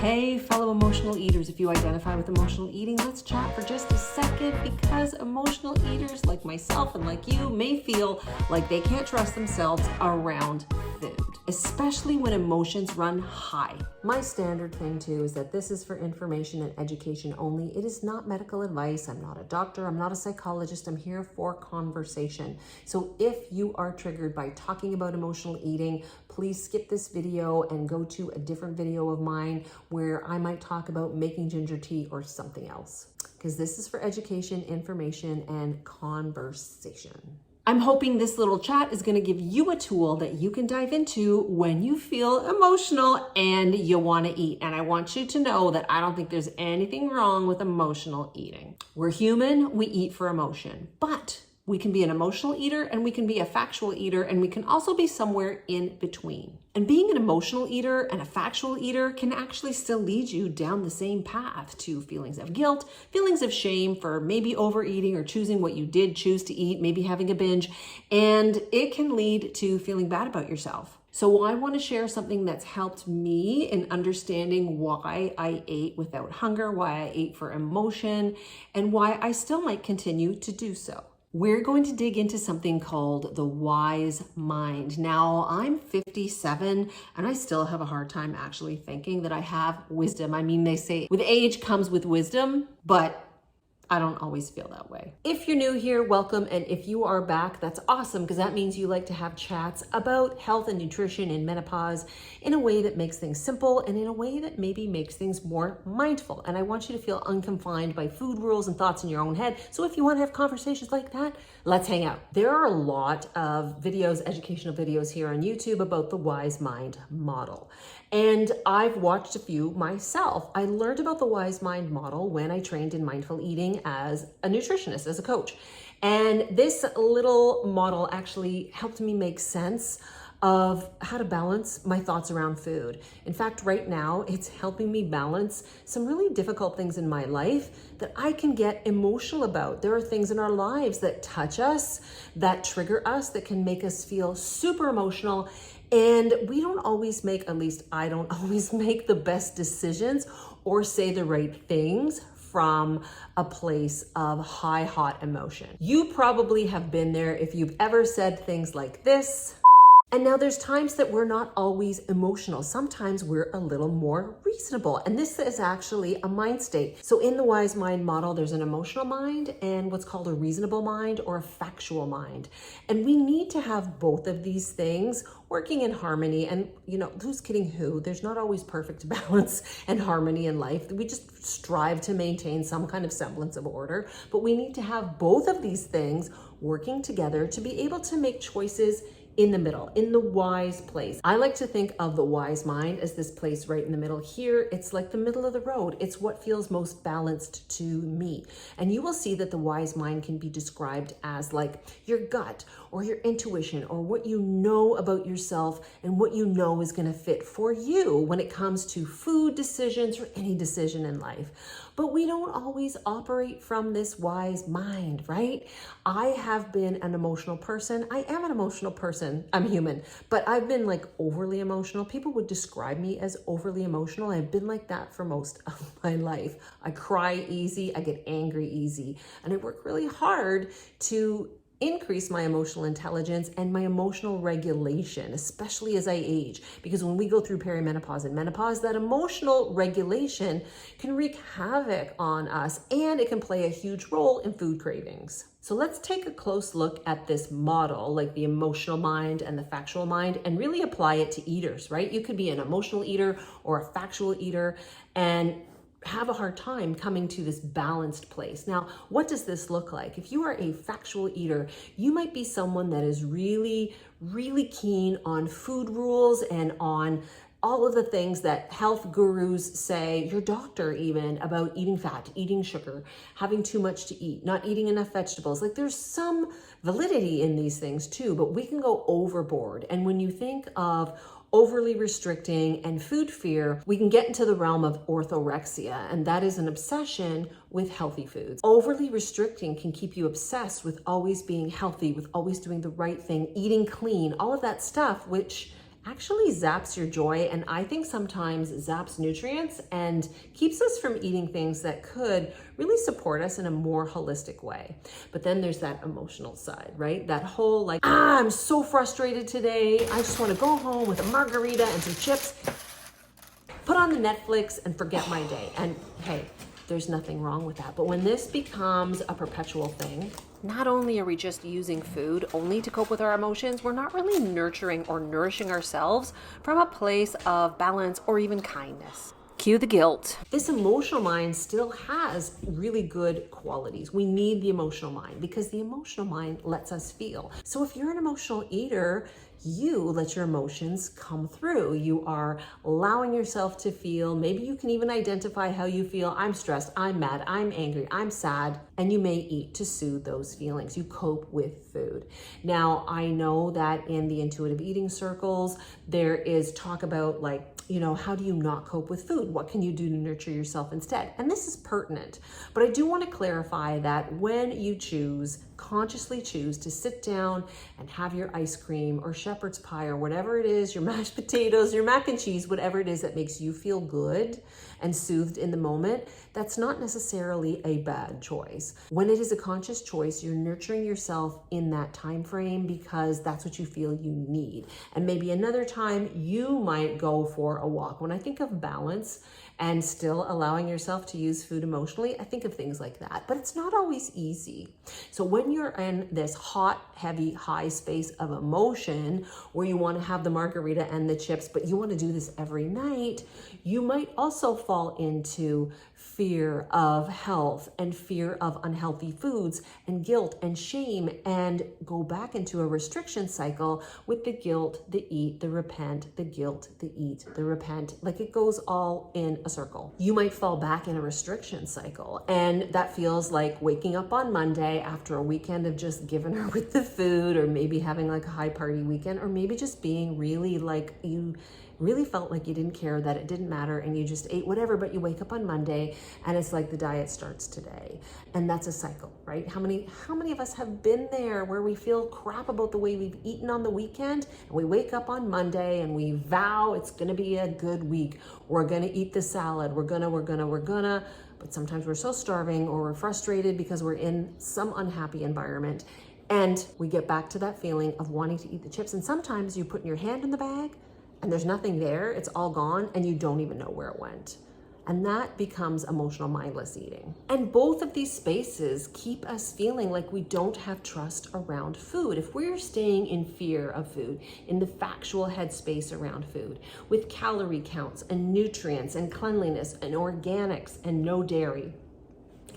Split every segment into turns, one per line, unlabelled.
Hey, fellow emotional eaters, if you identify with emotional eating, let's chat for just a second, because emotional eaters like myself and like you may feel like they can't trust themselves around food, especially when emotions run high. My standard thing too is that this is for information and education only. It is not medical advice. I'm not a doctor. I'm not a psychologist. I'm here for conversation. So if you are triggered by talking about emotional eating, please skip this video and go to a different video of mine where I might talk about making ginger tea or something else, because this is for education, information, and conversation. I'm hoping this little chat is going to give you a tool that you can dive into when you feel emotional and you want to eat. And I want you to know that I don't think there's anything wrong with emotional eating. We're human, we eat for emotion, but we can be an emotional eater and we can be a factual eater, and we can also be somewhere in between. And being an emotional eater and a factual eater can actually still lead you down the same path to feelings of guilt, feelings of shame for maybe overeating or choosing what you did choose to eat, maybe having a binge, and it can lead to feeling bad about yourself. So I want to share something that's helped me in understanding why I ate without hunger, why I ate for emotion, and why I still might continue to do so. We're going to dig into something called the wise mind. Now, I'm 57 and I still have a hard time actually thinking that I have wisdom. I mean, they say with age comes with wisdom, but I don't always feel that way. If you're new here, welcome. And if you are back, that's awesome, because that means you like to have chats about health and nutrition and menopause in a way that makes things simple and in a way that maybe makes things more mindful. And I want you to feel unconfined by food rules and thoughts in your own head. So if you want to have conversations like that, let's hang out. There are a lot of videos, educational videos here on YouTube about the wise mind model. And I've watched a few myself. I learned about the wise mind model when I trained in mindful eating as a nutritionist, as a coach. And this little model actually helped me make sense of how to balance my thoughts around food. In fact, right now, it's helping me balance some really difficult things in my life that I can get emotional about. There are things in our lives that touch us, that trigger us, that can make us feel super emotional. And we don't always make, at least I don't always make the best decisions or say the right things from a place of high, hot emotion. You probably have been there if you've ever said things like this. And now there's times that we're not always emotional. Sometimes we're a little more reasonable. And this is actually a mind state. So in the wise mind model, there's an emotional mind and what's called a reasonable mind or a factual mind. And we need to have both of these things working in harmony. And who's kidding who? There's not always perfect balance and harmony in life. We just strive to maintain some kind of semblance of order, but we need to have both of these things working together to be able to make choices in the middle, in the wise place. I like to think of the wise mind as this place right in the middle here. It's like the middle of the road. It's what feels most balanced to me. And you will see that the wise mind can be described as like your gut or your intuition or what you know about yourself and what you know is going to fit for you when it comes to food decisions or any decision in life. But we don't always operate from this wise mind, right? I have been an emotional person. I am an emotional person. I'm human, but I've been like overly emotional. People would describe me as overly emotional. I've been like that for most of my life. I cry easy. I get angry easy. And I work really hard to increase my emotional intelligence and my emotional regulation, especially as I age. Because when we go through perimenopause and menopause, that emotional regulation can wreak havoc on us, and it can play a huge role in food cravings. So let's take a close look at this model, like the emotional mind and the factual mind, and really apply it to eaters, right? You could be an emotional eater or a factual eater and have a hard time coming to this balanced place. Now, what does this look like? If you are a factual eater, you might be someone that is really, really keen on food rules and on all of the things that health gurus say, your doctor even, about eating fat, eating sugar, having too much to eat, not eating enough vegetables. Like there's some validity in these things too, but we can go overboard. And when you think of overly restricting and food fear, we can get into the realm of orthorexia, and that is an obsession with healthy foods. Overly restricting can keep you obsessed with always being healthy, with always doing the right thing, eating clean, all of that stuff, which actually zaps your joy, and I think sometimes zaps nutrients and keeps us from eating things that could really support us in a more holistic way. But then there's that emotional side, right? That whole like, I'm so frustrated today. I just want to go home with a margarita and some chips, put on the Netflix and forget my day. And hey, there's nothing wrong with that. But when this becomes a perpetual thing, not only are we just using food only to cope with our emotions, we're not really nurturing or nourishing ourselves from a place of balance or even kindness. Cue the guilt. This emotional mind still has really good qualities. We need the emotional mind because the emotional mind lets us feel. So if you're an emotional eater, you let your emotions come through. You are allowing yourself to feel. Maybe you can even identify how you feel. I'm stressed, I'm mad, I'm angry, I'm sad. And you may eat to soothe those feelings. You cope with food. Now, I know that in the intuitive eating circles, there is talk about like, how do you not cope with food? What can you do to nurture yourself instead? And this is pertinent, but I do want to clarify that when you consciously choose to sit down and have your ice cream or shepherd's pie or whatever it is, your mashed potatoes, your mac and cheese, whatever it is that makes you feel good and soothed in the moment, that's not necessarily a bad choice. When it is a conscious choice, you're nurturing yourself in that time frame because that's what you feel you need. And maybe another time you might go for a walk. When I think of balance and still allowing yourself to use food emotionally, I think of things like that, but it's not always easy. So when you're in this hot, heavy, high space of emotion where you want to have the margarita and the chips, but you want to do this every night, you might also fall into fear of health and fear of unhealthy foods and guilt and shame and go back into a restriction cycle with the guilt, the eat, the repent, the guilt, the eat, the repent. Like it goes all in a circle. You might fall back in a restriction cycle, and that feels like waking up on Monday after a weekend of just giving her with the food, or maybe having like a high party weekend, or maybe just being really like you really felt like you didn't care, that it didn't matter, and you just ate whatever, but you wake up on Monday and it's like the diet starts today. And that's a cycle, right? How many of us have been there where we feel crap about the way we've eaten on the weekend, and we wake up on Monday and we vow it's gonna be a good week. We're gonna eat the salad, we're gonna, but sometimes we're so starving or we're frustrated because we're in some unhappy environment. And we get back to that feeling of wanting to eat the chips. And sometimes you put your hand in the bag and there's nothing there, it's all gone, and you don't even know where it went. And that becomes emotional mindless eating. And both of these spaces keep us feeling like we don't have trust around food. If we're staying in fear of food, in the factual headspace around food, with calorie counts and nutrients and cleanliness and organics and no dairy,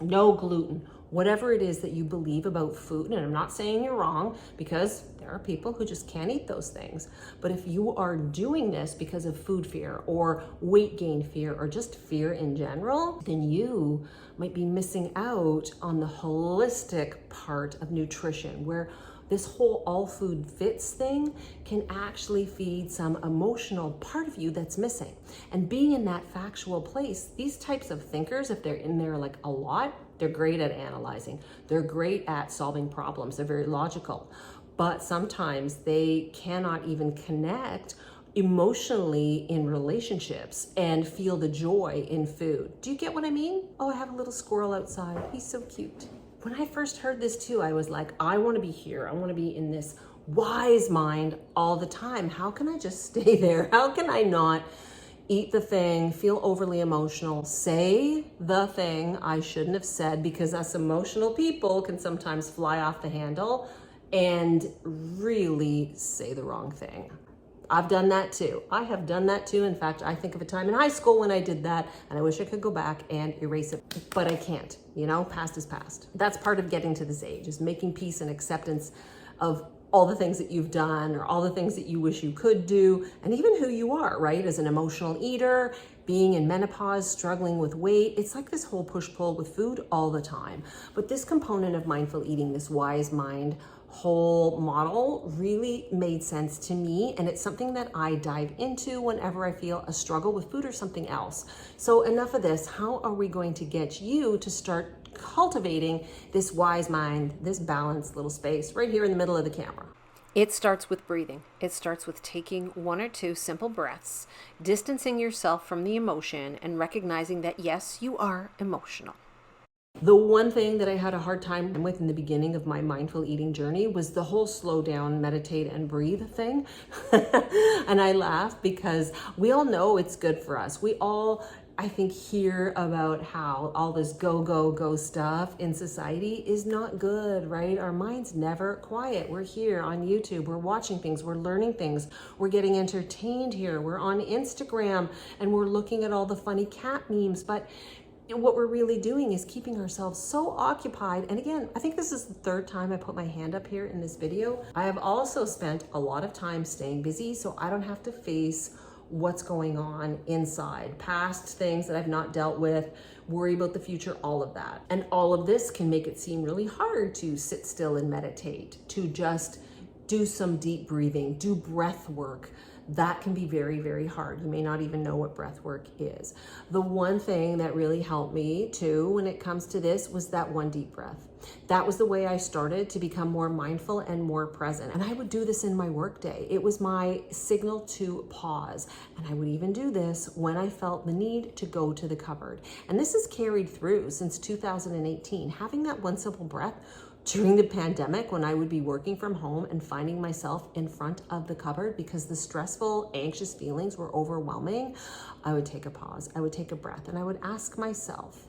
no gluten, whatever it is that you believe about food, and I'm not saying you're wrong, because there are people who just can't eat those things. But if you are doing this because of food fear or weight gain fear or just fear in general, then you might be missing out on the holistic part of nutrition, where this whole all food fits thing can actually feed some emotional part of you that's missing. And being in that factual place, these types of thinkers, if they're in there like a lot, they're great at analyzing. They're great at solving problems. They're very logical. But sometimes they cannot even connect emotionally in relationships and feel the joy in food. Do you get what I mean? Oh, I have a little squirrel outside. He's so cute. When I first heard this too, I was like, I want to be here. I want to be in this wise mind all the time. How can I just stay there? How can I not eat the thing, feel overly emotional, say the thing I shouldn't have said, because us emotional people can sometimes fly off the handle and really say the wrong thing. I've done that too. I have done that too. In fact, I think of a time in high school when I did that, and I wish I could go back and erase it, but I can't. Past is past. That's part of getting to this age, is making peace and acceptance of all the things that you've done or all the things that you wish you could do, and even who you are, right? As an emotional eater, being in menopause, struggling with weight, it's like this whole push-pull with food all the time. But this component of mindful eating, this wise mind whole model, really made sense to me, and it's something that I dive into whenever I feel a struggle with food or something else. So enough of this. How are we going to get you to start cultivating this wise mind, this balanced little space right here in the middle of the camera? It starts with breathing. It starts with taking 1 or 2 simple breaths, distancing yourself from the emotion, and recognizing that yes, you are emotional. The one thing that I had a hard time with in the beginning of my mindful eating journey was the whole slow down, meditate, and breathe thing. And I laugh because we all know it's good for us. We all, I think, hear about how all this go, go, go stuff in society is not good, right? Our mind's never quiet. We're here on YouTube. We're watching things. We're learning things. We're getting entertained here. We're on Instagram and we're looking at all the funny cat memes. But what we're really doing is keeping ourselves so occupied. And again, I think this is the 3rd time I put my hand up here in this video. I have also spent a lot of time staying busy so I don't have to face what's going on inside, past things that I've not dealt with, worry about the future, all of that. And all of this can make it seem really hard to sit still and meditate, to just do some deep breathing, do breath work. That can be very, very hard. You may not even know what breath work is. The one thing that really helped me too when it comes to this was that one deep breath. That was the way I started to become more mindful and more present. And I would do this in my workday. It was my signal to pause. And I would even do this when I felt the need to go to the cupboard. And this has carried through since 2018. Having that one simple breath during the pandemic, when I would be working from home and finding myself in front of the cupboard because the stressful, anxious feelings were overwhelming, I would take a pause, I would take a breath, and I would ask myself,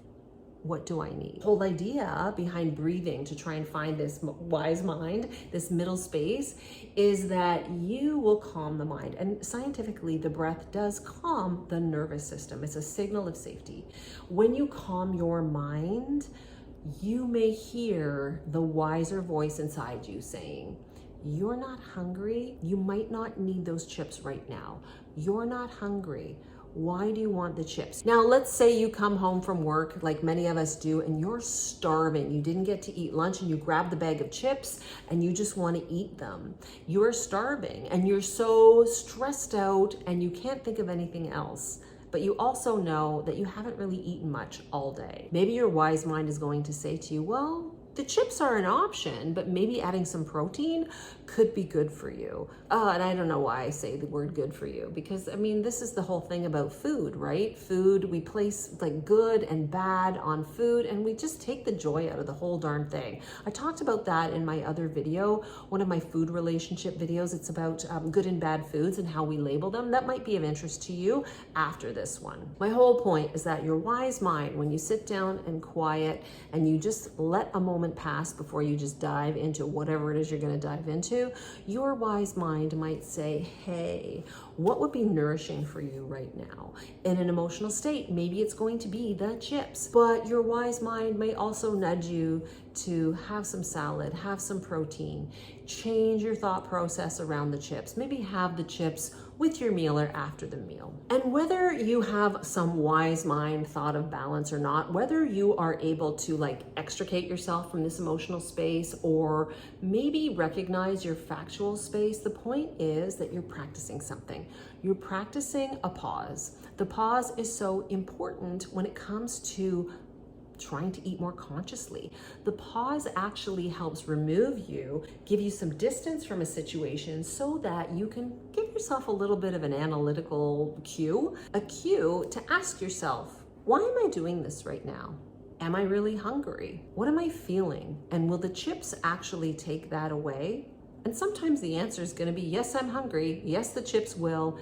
what do I need? The whole idea behind breathing to try and find this wise mind, this middle space, is that you will calm the mind. And scientifically, the breath does calm the nervous system. It's a signal of safety. When you calm your mind, you may hear the wiser voice inside you saying, you're not hungry. You might not need those chips right now. You're not hungry. Why do you want the chips? Now, let's say you come home from work like many of us do and you're starving. You didn't get to eat lunch and you grab the bag of chips and you just want to eat them. You're starving and you're so stressed out and you can't think of anything else. But you also know that you haven't really eaten much all day. Maybe your wise mind is going to say to you, well, the chips are an option, but maybe adding some protein could be good for you. And I don't know why I say the word good for you, because I mean, this is the whole thing about food, right? Food, we place like good and bad on food and we just take the joy out of the whole darn thing. I talked about that in my other video, one of my food relationship videos. It's about good and bad foods and how we label them. That might be of interest to you after this one. My whole point is that your wise mind, when you sit down and quiet and you just let a moment pass before you just dive into whatever it is you're going to dive into, your wise mind might say, hey, what would be nourishing for you right now? In an emotional state, maybe it's going to be the chips, but your wise mind may also nudge you to have some salad, have some protein, change your thought process around the chips, maybe have the chips with your meal or after the meal. And whether you have some wise mind thought of balance or not, whether you are able to like extricate yourself from this emotional space or maybe recognize your factual space, the point is that you're practicing something. You're practicing a pause. The pause is so important when it comes to trying to eat more consciously. The pause actually helps remove you, give you some distance from a situation so that you can give yourself a little bit of an analytical cue, a cue to ask yourself, why am I doing this right now? Am I really hungry? What am I feeling? And will the chips actually take that away? And sometimes the answer is going to be, yes, I'm hungry. Yes, the chips will.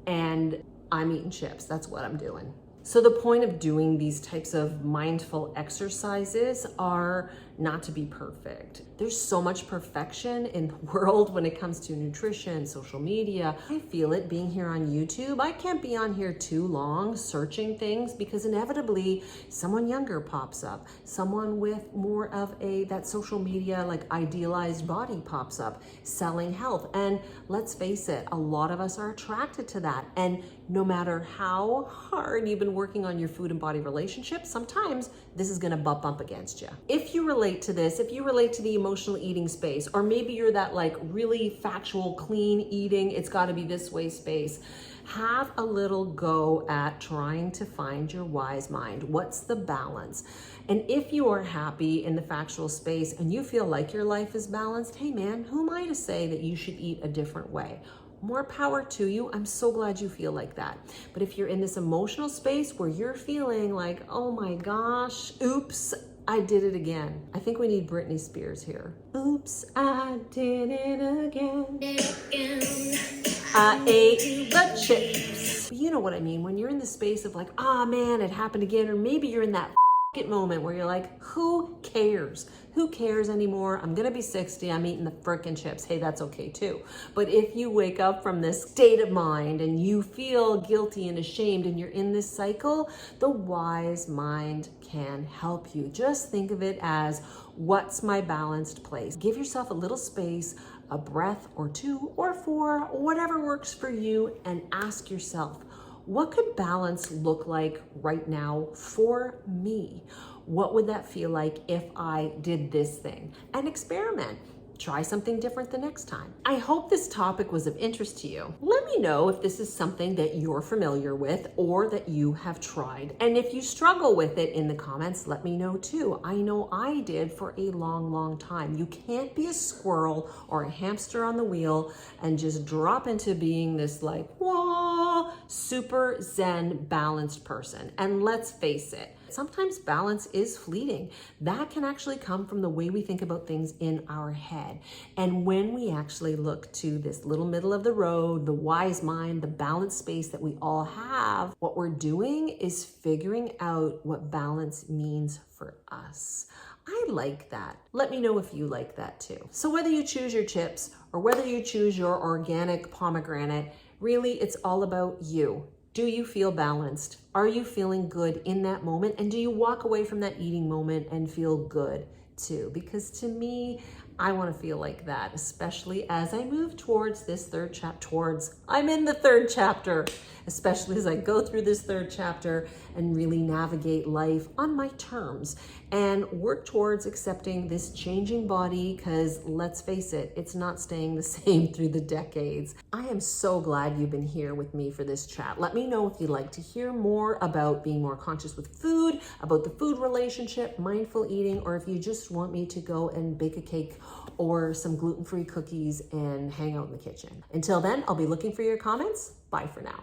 And I'm eating chips. That's what I'm doing. So the point of doing these types of mindful exercises are not to be perfect. There's so much perfection in the world when it comes to nutrition, social media. I feel it being here on YouTube. I can't be on here too long searching things because inevitably someone younger pops up. Someone with more of that social media like idealized body pops up, selling health. And let's face it, a lot of us are attracted to that. And no matter how hard you've been working on your food and body relationship, sometimes this is gonna bump up against you. If you relate relate to this, if you relate to the emotional eating space, or maybe you're that like really factual, clean eating, it's got to be this way space, have a little go at trying to find your wise mind. What's the balance? And if you are happy in the factual space and you feel like your life is balanced, hey man, who am I to say that you should eat a different way? More power to you. I'm so glad you feel like that. But if you're in this emotional space where you're feeling like, oh my gosh, oops, I did it again. I think we need Britney Spears here. Oops, I did it again. I ate the chips. You know what I mean? When you're in the space of like, ah, man, it happened again. Or maybe you're in that moment where you're like, who cares? Who cares anymore? I'm gonna be 60, I'm eating the frickin' chips. Hey, that's okay too. But if you wake up from this state of mind and you feel guilty and ashamed and you're in this cycle, the wise mind can help you. Just think of it as, what's my balanced place? Give yourself a little space, a breath or 2 or 4, whatever works for you, and ask yourself, what could balance look like right now for me? What would that feel like if I did this thing? And experiment. Try something different the next time. I hope this topic was of interest to you. Let me know if this is something that you're familiar with or that you have tried. And if you struggle with it in the comments, let me know too. I know I did for a long, long time. You can't be a squirrel or a hamster on the wheel and just drop into being this like, whoa, super zen balanced person. And let's face it, sometimes balance is fleeting. That can actually come from the way we think about things in our head. And when we actually look to this little middle of the road, the wise mind, the balanced space that we all have, what we're doing is figuring out what balance means for us. I like that. Let me know if you like that too. So whether you choose your chips or whether you choose your organic pomegranate, really it's all about you. Do you feel balanced? Are you feeling good in that moment? And do you walk away from that eating moment and feel good too? Because to me, I want to feel like that, especially as I move towards this third chapter. I'm in the third chapter, especially as I go through this third chapter and really navigate life on my terms and work towards accepting this changing body, because let's face it, it's not staying the same through the decades. I am so glad you've been here with me for this chat. Let me know if you'd like to hear more about being more conscious with food, about the food relationship, mindful eating, or if you just want me to go and bake a cake or some gluten-free cookies and hang out in the kitchen. Until then, I'll be looking for your comments. Bye for now.